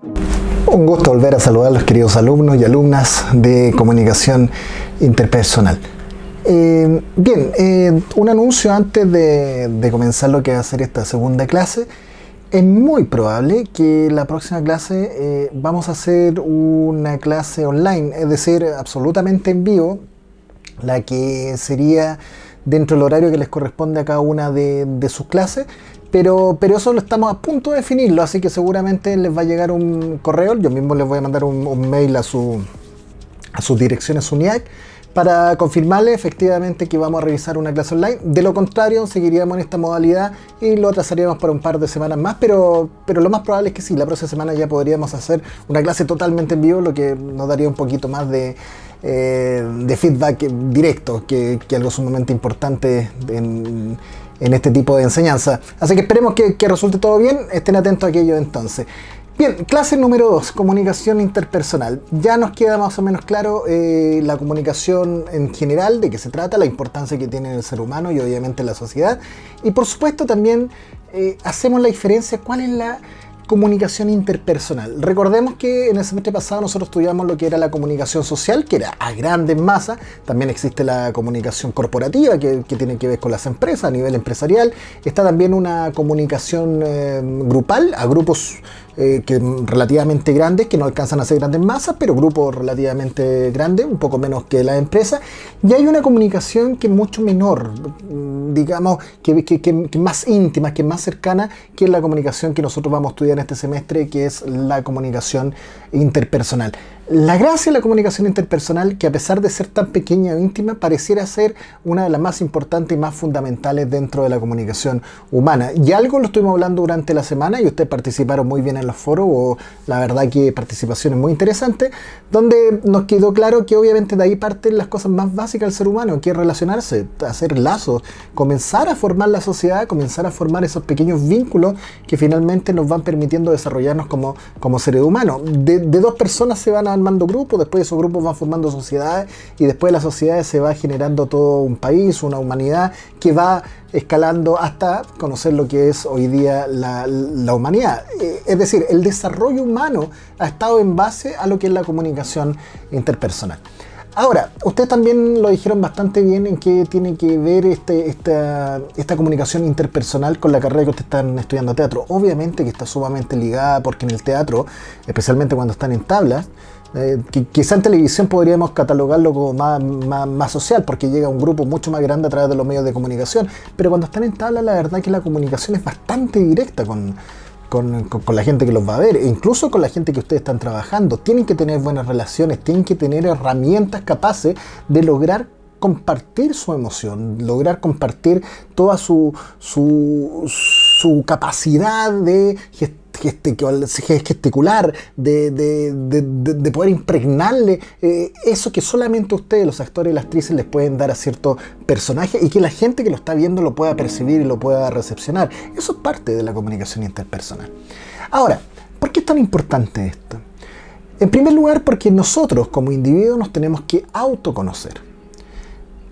Un gusto volver a saludar a los queridos alumnos y alumnas de comunicación interpersonal. Un anuncio antes de comenzar lo que va a ser esta segunda clase. Es muy probable que la próxima clase vamos a hacer una clase online, es decir, absolutamente en vivo, la que sería dentro del horario que les corresponde a cada una de sus clases. Pero eso lo estamos a punto de definirlo, así que seguramente les va a llegar un correo. Yo mismo les voy a mandar un mail a sus direcciones SUNIAC para confirmarles efectivamente que vamos a revisar una clase online. De lo contrario, seguiríamos en esta modalidad y lo atrasaríamos por un par de semanas más, pero lo más probable es que sí, la próxima semana ya podríamos hacer una clase totalmente en vivo, lo que nos daría un poquito más de feedback directo, que algo sumamente importante en este tipo de enseñanza. Así que esperemos que resulte todo bien, estén atentos a aquello entonces. Bien, clase número 2, comunicación interpersonal. Ya nos queda más o menos claro la comunicación en general, de qué se trata, la importancia que tiene en el ser humano y obviamente en la sociedad. Y por supuesto también hacemos la diferencia, ¿cuál es la comunicación interpersonal? Recordemos que en el semestre pasado nosotros estudiamos lo que era la comunicación social, que era a grandes masas. También existe la comunicación corporativa, que tiene que ver con las empresas a nivel empresarial. Está también una comunicación grupal, a grupos relativamente grandes, que no alcanzan a ser grandes masas, pero grupos relativamente grandes, un poco menos que las empresas. Y hay una comunicación que es mucho menor, digamos, que más íntima, que es más cercana, que es la comunicación que nosotros vamos a estudiar en este semestre, que es la comunicación interpersonal. La gracia de la comunicación interpersonal, que a pesar de ser tan pequeña o íntima, pareciera ser una de las más importantes y más fundamentales dentro de la comunicación humana. Y algo lo estuvimos hablando durante la semana y ustedes participaron muy bien en los foros, o la verdad que participaciones muy interesantes, donde nos quedó claro que obviamente de ahí parten las cosas más básicas del ser humano, que es relacionarse, hacer lazos, comenzar a formar la sociedad, comenzar a formar esos pequeños vínculos que finalmente nos van permitiendo desarrollarnos como seres humanos. De dos personas se van armando grupos, después esos grupos van formando sociedades y después de las sociedades se va generando todo un país, una humanidad que va escalando hasta conocer lo que es hoy día la humanidad. Es decir, el desarrollo humano ha estado en base a lo que es la comunicación interpersonal. Ahora, ustedes también lo dijeron bastante bien en qué tiene que ver esta comunicación interpersonal con la carrera que ustedes están estudiando teatro. Obviamente que está sumamente ligada, porque en el teatro, especialmente cuando están en tablas, quizá en televisión podríamos catalogarlo como más social, porque llega un grupo mucho más grande a través de los medios de comunicación, pero cuando están en tabla, la verdad es que la comunicación es bastante directa con la gente que los va a ver, e incluso con la gente que ustedes están trabajando. Tienen que tener buenas relaciones, tienen que tener herramientas capaces de lograr compartir su emoción, lograr compartir toda su capacidad de gesticular, de poder impregnarle eso que solamente ustedes, los actores y las actrices, les pueden dar a cierto personaje, y que la gente que lo está viendo lo pueda percibir y lo pueda recepcionar. Eso es parte de la comunicación interpersonal. Ahora, ¿por qué es tan importante esto? En primer lugar, porque nosotros como individuos nos tenemos que autoconocer.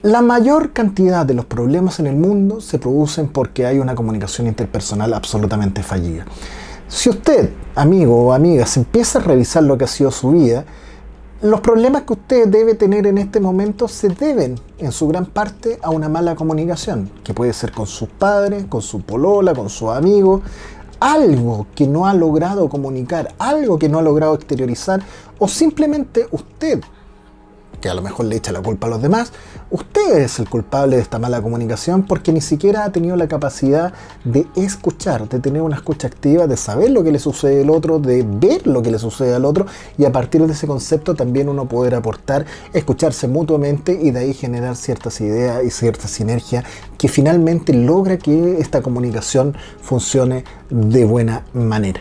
La mayor cantidad de los problemas en el mundo se producen porque hay una comunicación interpersonal absolutamente fallida. Si usted, amigo o amiga, se empieza a revisar lo que ha sido su vida, los problemas que usted debe tener en este momento se deben en su gran parte a una mala comunicación, que puede ser con sus padres, con su polola, con sus amigos, algo que no ha logrado comunicar, algo que no ha logrado exteriorizar, o simplemente usted, que a lo mejor le echa la culpa a los demás, usted es el culpable de esta mala comunicación, porque ni siquiera ha tenido la capacidad de escuchar, de tener una escucha activa, de saber lo que le sucede al otro, de ver lo que le sucede al otro, y a partir de ese concepto también uno poder aportar, escucharse mutuamente, y de ahí generar ciertas ideas y cierta sinergia que finalmente logra que esta comunicación funcione de buena manera.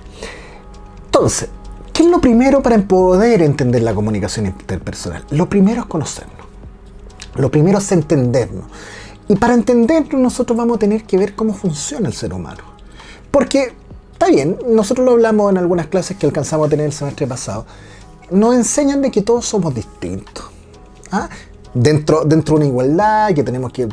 Entonces, ¿qué es lo primero para poder entender la comunicación interpersonal? Lo primero es conocernos. Lo primero es entendernos. Y para entendernos nosotros vamos a tener que ver cómo funciona el ser humano. Porque, está bien, nosotros lo hablamos en algunas clases que alcanzamos a tener el semestre pasado. Nos enseñan de que todos somos distintos. ¿Ah? dentro de una igualdad, que tenemos que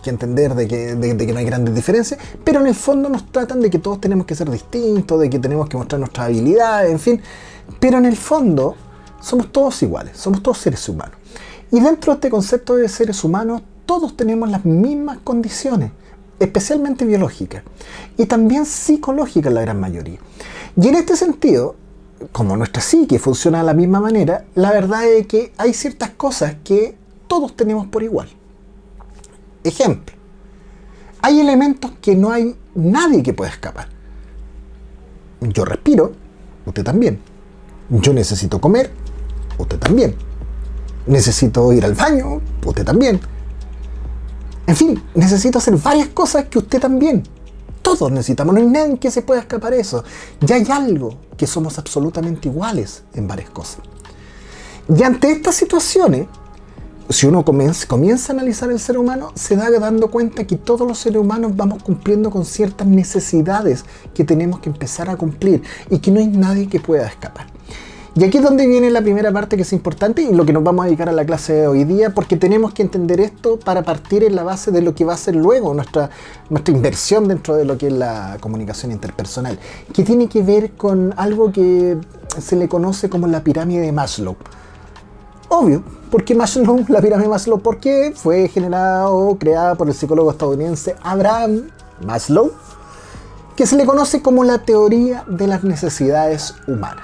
entender de que no hay grandes diferencias, pero en el fondo nos tratan de que todos tenemos que ser distintos, de que tenemos que mostrar nuestras habilidades, en fin, pero en el fondo somos todos iguales, somos todos seres humanos. Y dentro de este concepto de seres humanos, todos tenemos las mismas condiciones, especialmente biológicas, y también psicológicas la gran mayoría. Y en este sentido, como nuestra psique funciona de la misma manera, la verdad es que hay ciertas cosas que todos tenemos por igual. Ejemplo, hay elementos que no hay nadie que pueda escapar. Yo respiro, usted también. Yo necesito comer, usted también. Necesito ir al baño, usted también. En fin, necesito hacer varias cosas que usted también. Todos necesitamos, no hay nadie que se pueda escapar de eso. Ya hay algo que somos absolutamente iguales en varias cosas. Y ante estas situaciones, si uno comienza a analizar el ser humano, se da dando cuenta que todos los seres humanos vamos cumpliendo con ciertas necesidades que tenemos que empezar a cumplir y que no hay nadie que pueda escapar. Y aquí es donde viene la primera parte que es importante y lo que nos vamos a dedicar a la clase de hoy día, porque tenemos que entender esto para partir en la base de lo que va a ser luego nuestra inversión dentro de lo que es la comunicación interpersonal, que tiene que ver con algo que se le conoce como la pirámide de Maslow. Obvio, ¿por qué Maslow, la pirámide de Maslow? Porque fue generada o creada por el psicólogo estadounidense Abraham Maslow, que se le conoce como la teoría de las necesidades humanas.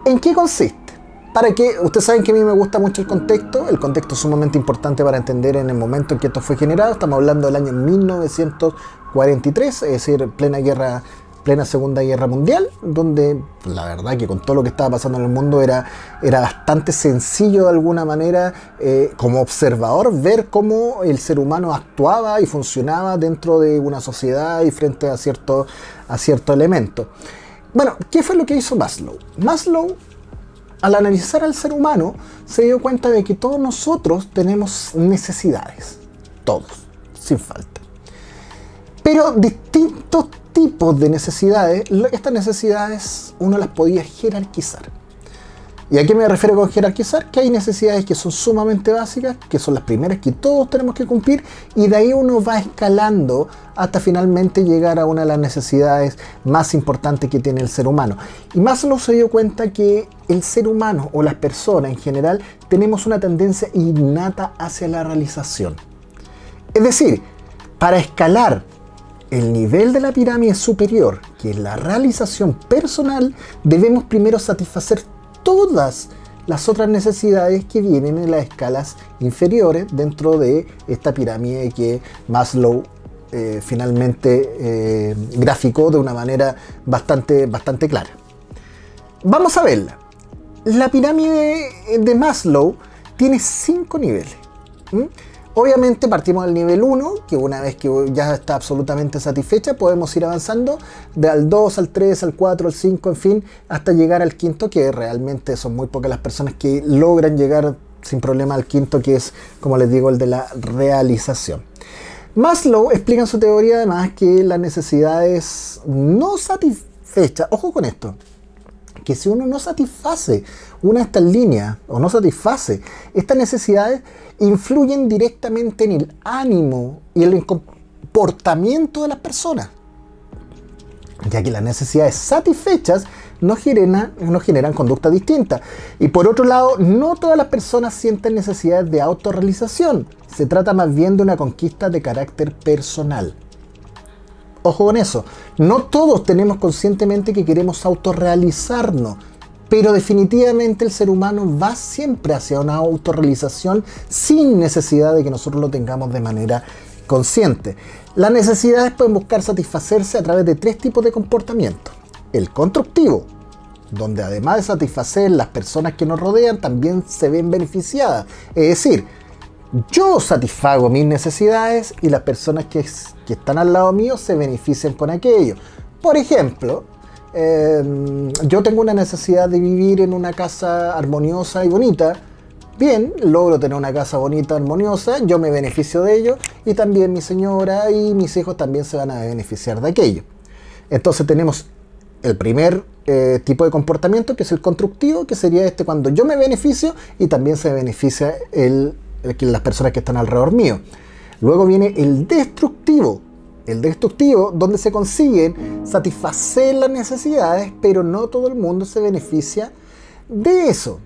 ¿En qué consiste? Para que, ustedes saben que a mí me gusta mucho el contexto es sumamente importante para entender en el momento en que esto fue generado. Estamos hablando del año 1943, es decir, plena Segunda Guerra Mundial, donde la verdad que con todo lo que estaba pasando en el mundo era bastante sencillo de alguna manera como observador ver cómo el ser humano actuaba y funcionaba dentro de una sociedad y frente a cierto elemento. Bueno, ¿qué fue lo que hizo Maslow? Maslow, al analizar al ser humano, se dio cuenta de que todos nosotros tenemos necesidades, todos, sin falta. Pero distintos tipos de necesidades, estas necesidades uno las podía jerarquizar. ¿Y a qué me refiero con jerarquizar? Que hay necesidades que son sumamente básicas, que son las primeras que todos tenemos que cumplir, y de ahí uno va escalando hasta finalmente llegar a una de las necesidades más importantes que tiene el ser humano. Y Maslow se dio cuenta que el ser humano o las personas en general tenemos una tendencia innata hacia la realización. Es decir, para escalar el nivel de la pirámide superior, que es la realización personal, debemos primero satisfacer todas las otras necesidades que vienen en las escalas inferiores dentro de esta pirámide que Maslow finalmente graficó de una manera bastante clara. Vamos a verla. La pirámide de Maslow tiene 5 niveles. Obviamente partimos del nivel 1, que una vez que ya está absolutamente satisfecha, podemos ir avanzando al 2, al 3, al 4, al 5, en fin, hasta llegar al quinto, que realmente son muy pocas las personas que logran llegar sin problema al quinto, que es, como les digo, el de la realización. Maslow explica en su teoría además que las necesidades no satisfechas, ojo con esto, que si uno no satisface una de estas líneas o no satisface estas necesidades, influyen directamente en el ánimo y el comportamiento de las personas, ya que las necesidades satisfechas no generan conductas distintas. Y por otro lado, no todas las personas sienten necesidades de autorrealización. Se trata más bien de una conquista de carácter personal. Ojo con eso, no todos tenemos conscientemente que queremos autorrealizarnos, pero definitivamente el ser humano va siempre hacia una autorrealización sin necesidad de que nosotros lo tengamos de manera consciente. Las necesidades pueden buscar satisfacerse a través de 3 tipos de comportamiento. El constructivo, donde además de satisfacer las personas que nos rodean, también se ven beneficiadas. Es decir, yo satisfago mis necesidades y las personas que están al lado mío se benefician con aquello. Por ejemplo, yo tengo una necesidad de vivir en una casa armoniosa y bonita. Bien, logro tener una casa bonita, armoniosa, yo me beneficio de ello y también mi señora y mis hijos también se van a beneficiar de aquello. Entonces tenemos el primer tipo de comportamiento, que es el constructivo, que sería cuando yo me beneficio y también se beneficia las personas que están alrededor mío. Luego viene el destructivo. El destructivo, donde se consiguen satisfacer las necesidades, pero no todo el mundo se beneficia de eso.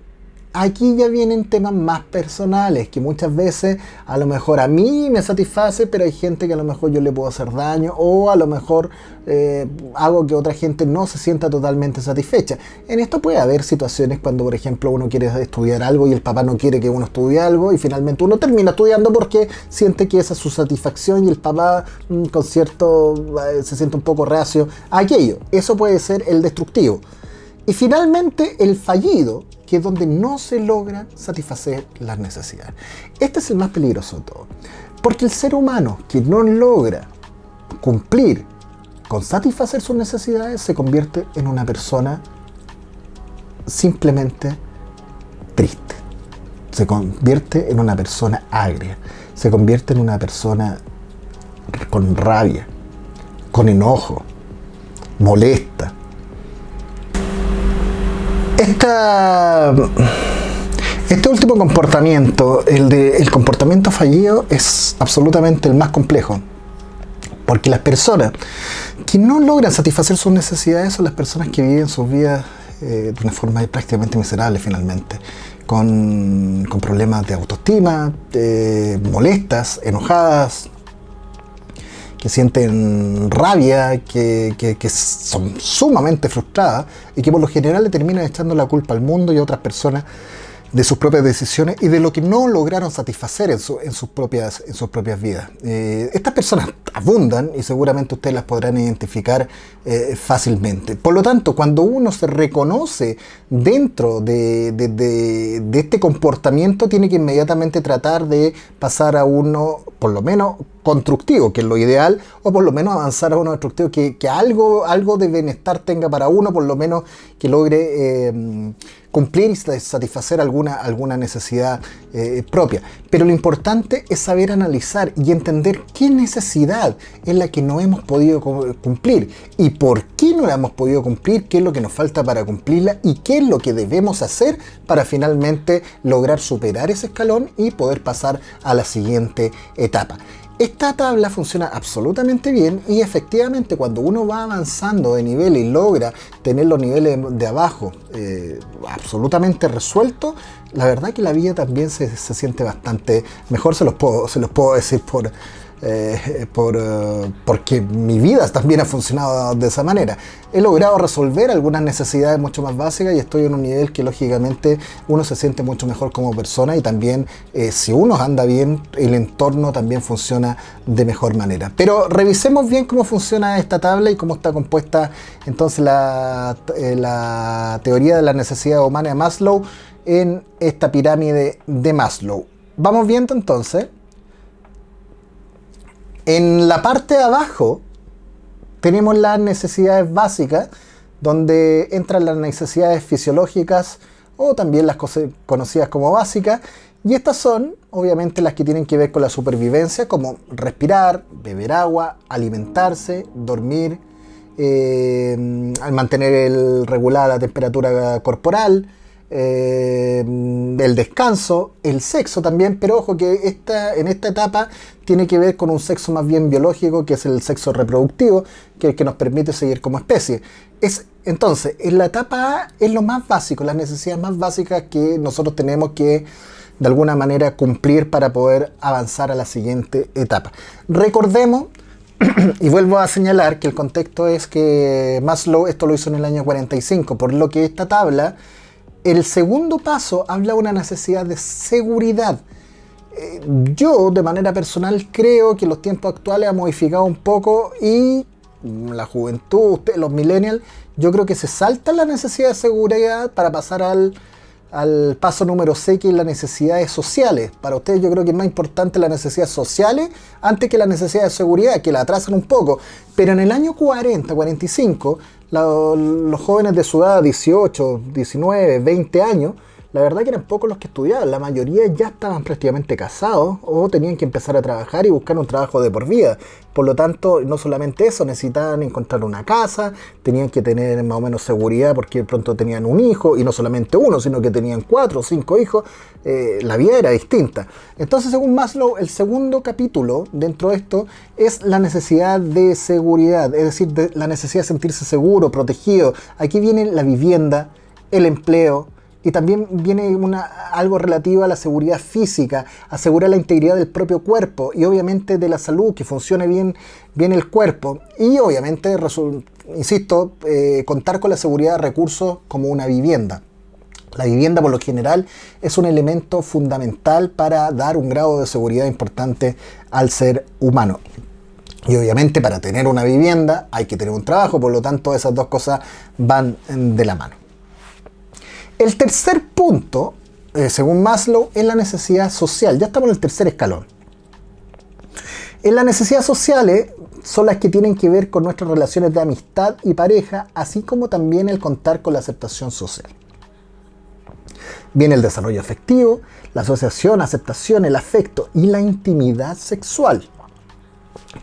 Aquí ya vienen temas más personales, que muchas veces a lo mejor a mí me satisface, pero hay gente que a lo mejor yo le puedo hacer daño, o a lo mejor hago que otra gente no se sienta totalmente satisfecha. En esto puede haber situaciones cuando, por ejemplo, uno quiere estudiar algo y el papá no quiere que uno estudie algo, y finalmente uno termina estudiando porque siente que esa es su satisfacción, y el papá con cierto se siente un poco reacio a aquello. Eso puede ser el destructivo. Y finalmente el fallido, que es donde no se logran satisfacer las necesidades. Este es el más peligroso de todo. Porque el ser humano que no logra cumplir con satisfacer sus necesidades se convierte en una persona simplemente triste. Se convierte en una persona agria. Se convierte en una persona con rabia, con enojo, molesta. Este último comportamiento, el comportamiento fallido, es absolutamente el más complejo, porque las personas que no logran satisfacer sus necesidades son las personas que viven sus vidas de una forma prácticamente miserable finalmente, con problemas de autoestima, molestas, enojadas, que sienten rabia, que son sumamente frustradas y que por lo general le terminan echando la culpa al mundo y a otras personas de sus propias decisiones y de lo que no lograron satisfacer en sus propias vidas. Estas personas abundan y seguramente ustedes las podrán identificar fácilmente. Por lo tanto, cuando uno se reconoce dentro de este comportamiento, tiene que inmediatamente tratar de pasar a uno, por lo menos, constructivo, que es lo ideal, o por lo menos avanzar a uno destructivo, que algo de bienestar tenga para uno, por lo menos que logre cumplir y satisfacer alguna necesidad propia. Pero lo importante es saber analizar y entender qué necesidad es la que no hemos podido cumplir y por qué no la hemos podido cumplir, qué es lo que nos falta para cumplirla y qué es lo que debemos hacer para finalmente lograr superar ese escalón y poder pasar a la siguiente etapa. Esta tabla funciona absolutamente bien y efectivamente cuando uno va avanzando de nivel y logra tener los niveles de abajo absolutamente resueltos, la verdad que la vida también se siente bastante mejor, se los puedo decir porque mi vida también ha funcionado de esa manera. He logrado resolver algunas necesidades mucho más básicas y estoy en un nivel que lógicamente uno se siente mucho mejor como persona y también si uno anda bien, el entorno también funciona de mejor manera. Pero revisemos bien cómo funciona esta tabla y cómo está compuesta entonces la teoría de las necesidades humanas de Maslow en esta pirámide de Maslow. Vamos viendo entonces. En la parte de abajo tenemos las necesidades básicas, donde entran las necesidades fisiológicas o también las conocidas como básicas, y estas son obviamente las que tienen que ver con la supervivencia, como respirar, beber agua, alimentarse, dormir, mantener regulada la temperatura corporal, el descanso, el sexo también, pero ojo que en esta etapa tiene que ver con un sexo más bien biológico, que es el sexo reproductivo, que es el que nos permite seguir como especie. Entonces, en la etapa A es lo más básico, las necesidades más básicas que nosotros tenemos que de alguna manera cumplir para poder avanzar a la siguiente etapa. Recordemos, y vuelvo a señalar que el contexto es que Maslow esto lo hizo en el año 45, por lo que esta tabla, el segundo paso habla de una necesidad de seguridad. Yo, de manera personal, creo que los tiempos actuales han modificado un poco y la juventud, los millennials, yo creo que se salta la necesidad de seguridad para pasar al paso número 6, que es las necesidades sociales. Para ustedes yo creo que es más importante las necesidades sociales antes que las necesidades de seguridad, que la atrasan un poco. Pero en el año 40, 45, los jóvenes de su edad, 18, 19, 20 años, la verdad que eran pocos los que estudiaban, la mayoría ya estaban prácticamente casados o tenían que empezar a trabajar y buscar un trabajo de por vida. Por lo tanto, no solamente eso, necesitaban encontrar una casa, tenían que tener más o menos seguridad porque de pronto tenían un hijo, y no solamente uno, sino que tenían 4 o 5 hijos. La vida era distinta. Entonces, según Maslow, el segundo capítulo dentro de esto es la necesidad de seguridad, es decir, la necesidad de sentirse seguro, protegido. Aquí viene la vivienda, el empleo, y también viene algo relativo a la seguridad física, asegurar la integridad del propio cuerpo y obviamente de la salud, que funcione bien el cuerpo. Y obviamente, insisto, contar con la seguridad de recursos como una vivienda. La vivienda, por lo general, es un elemento fundamental para dar un grado de seguridad importante al ser humano. Y obviamente, para tener una vivienda hay que tener un trabajo, por lo tanto esas dos cosas van de la mano. El tercer punto, según Maslow, es la necesidad social. Ya estamos en el tercer escalón. En las necesidades sociales son las que tienen que ver con nuestras relaciones de amistad y pareja, así como también el contar con la aceptación social. Viene el desarrollo afectivo, la asociación, aceptación, el afecto y la intimidad sexual,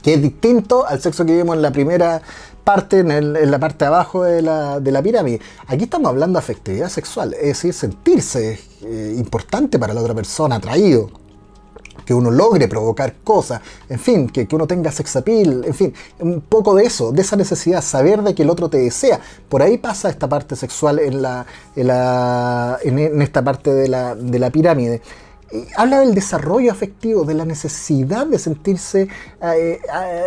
que es distinto al sexo que vimos en la primera parte, en la parte de abajo de la pirámide. Aquí estamos hablando de afectividad sexual, es decir, sentirse importante para la otra persona, atraído, que uno logre provocar cosas, en fin, que uno tenga sex appeal, en fin, un poco de eso, de esa necesidad, saber de que el otro te desea. Por ahí pasa esta parte sexual en esta parte de la pirámide. Habla del desarrollo afectivo, de la necesidad de sentirse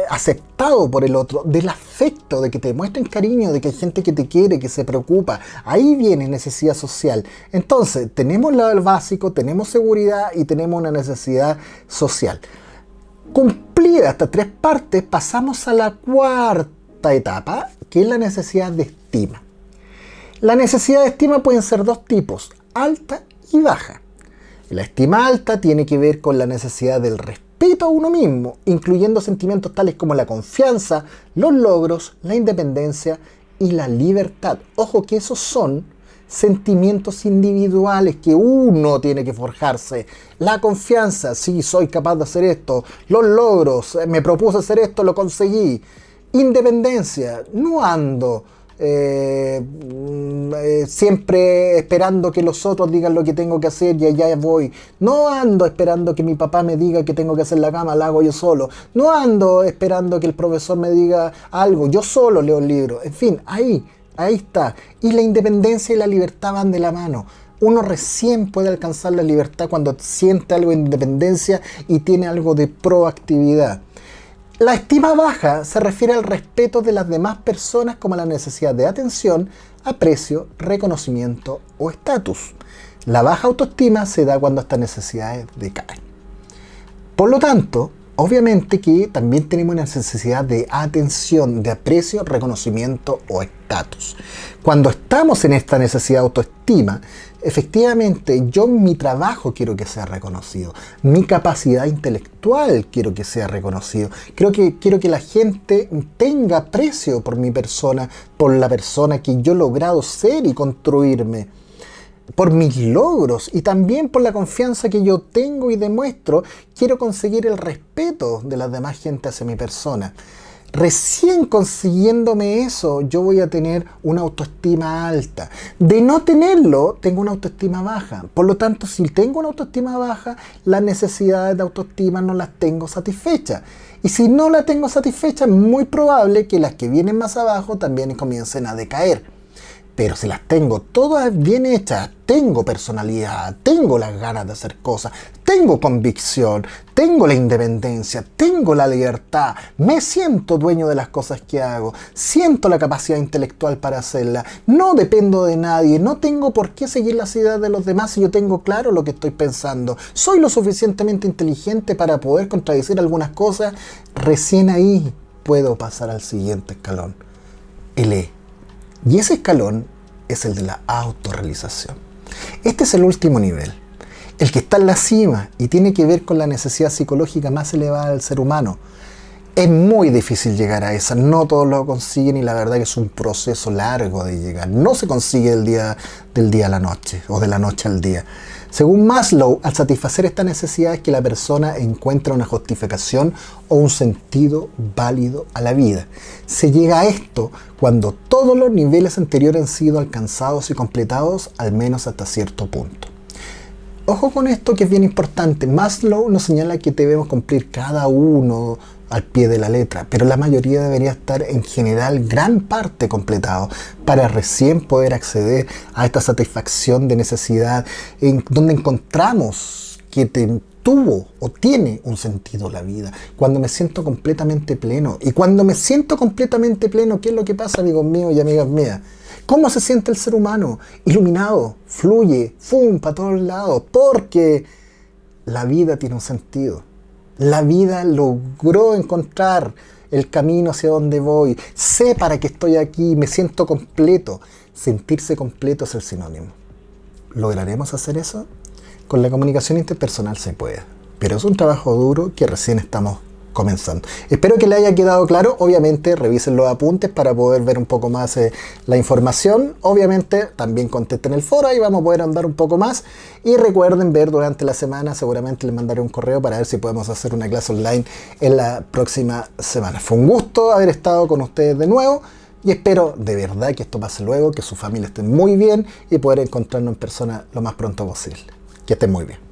aceptado por el otro, del afecto, de que te muestren cariño, de que hay gente que te quiere, que se preocupa. Ahí viene necesidad social. Entonces, tenemos lo básico, tenemos seguridad y tenemos una necesidad social. Cumplida estas 3 partes, pasamos a la cuarta etapa, que es la necesidad de estima. La necesidad de estima pueden ser 2 tipos, alta y baja. La estima alta tiene que ver con la necesidad del respeto a uno mismo, incluyendo sentimientos tales como la confianza, los logros, la independencia y la libertad. Ojo que esos son sentimientos individuales que uno tiene que forjarse. La confianza, sí, soy capaz de hacer esto. Los logros, me propuse hacer esto, lo conseguí. Independencia, no ando siempre esperando que los otros digan lo que tengo que hacer y allá voy. No ando esperando que mi papá me diga que tengo que hacer la cama, la hago yo solo. No ando esperando que el profesor me diga algo, yo solo leo el libro. En fin, ahí está. Y la independencia y la libertad van de la mano. Uno recién puede alcanzar la libertad cuando siente algo de independencia y tiene algo de proactividad. La estima baja se refiere al respeto de las demás personas como a la necesidad de atención, aprecio, reconocimiento o estatus. La baja autoestima se da cuando estas necesidades decaen. Por lo tanto, obviamente que también tenemos una necesidad de atención, de aprecio, reconocimiento o estatus. Cuando estamos en esta necesidad de autoestima, efectivamente yo en mi trabajo quiero que sea reconocido, mi capacidad intelectual quiero que sea reconocido, quiero que la gente tenga aprecio por mi persona, por la persona que yo he logrado ser y construirme, por mis logros y también por la confianza que yo tengo y demuestro. Quiero conseguir el respeto de las demás gente hacia mi persona. Recién consiguiéndome eso, yo voy a tener una autoestima alta. De no tenerlo, tengo una autoestima baja. Por lo tanto, si tengo una autoestima baja, las necesidades de autoestima no las tengo satisfechas. Y si no las tengo satisfechas, es muy probable que las que vienen más abajo también comiencen a decaer. Pero si las tengo todas bien hechas, tengo personalidad, tengo las ganas de hacer cosas, tengo convicción, tengo la independencia, tengo la libertad, me siento dueño de las cosas que hago, siento la capacidad intelectual para hacerlas, no dependo de nadie, no tengo por qué seguir las ideas de los demás si yo tengo claro lo que estoy pensando, soy lo suficientemente inteligente para poder contradecir algunas cosas, recién ahí puedo pasar al siguiente escalón, el E. Y ese escalón es el de la autorrealización. Este es el último nivel, el que está en la cima y tiene que ver con la necesidad psicológica más elevada del ser humano. Es muy difícil llegar a esa, no todos lo consiguen y la verdad que es un proceso largo de llegar. No se consigue del día a la noche o de la noche al día. Según Maslow, al satisfacer esta necesidad es que la persona encuentra una justificación o un sentido válido a la vida. Se llega a esto cuando todos los niveles anteriores han sido alcanzados y completados, al menos hasta cierto punto. Ojo con esto que es bien importante. Maslow nos señala que debemos cumplir cada uno al pie de la letra, pero la mayoría debería estar en general gran parte completado para recién poder acceder a esta satisfacción de necesidad en donde encontramos que tuvo o tiene un sentido la vida, cuando me siento completamente pleno. Y cuando me siento completamente pleno, ¿qué es lo que pasa, amigos míos y amigas mías? ¿Cómo se siente el ser humano? Iluminado, fluye, para todos lados, porque la vida tiene un sentido. La vida logró encontrar el camino hacia donde voy. Sé para qué estoy aquí, me siento completo. Sentirse completo es el sinónimo. ¿Lograremos hacer eso? Con la comunicación interpersonal se puede, pero es un trabajo duro que recién estamos comenzando. Espero que le haya quedado claro. Obviamente revisen los apuntes para poder ver un poco más la información. Obviamente también contesten el foro y vamos a poder andar un poco más. Y recuerden ver durante la semana, seguramente les mandaré un correo para ver si podemos hacer una clase online en la próxima semana. Fue un gusto haber estado con ustedes de nuevo y espero de verdad que esto pase luego, que su familia esté muy bien y poder encontrarnos en persona lo más pronto posible. Que estén muy bien.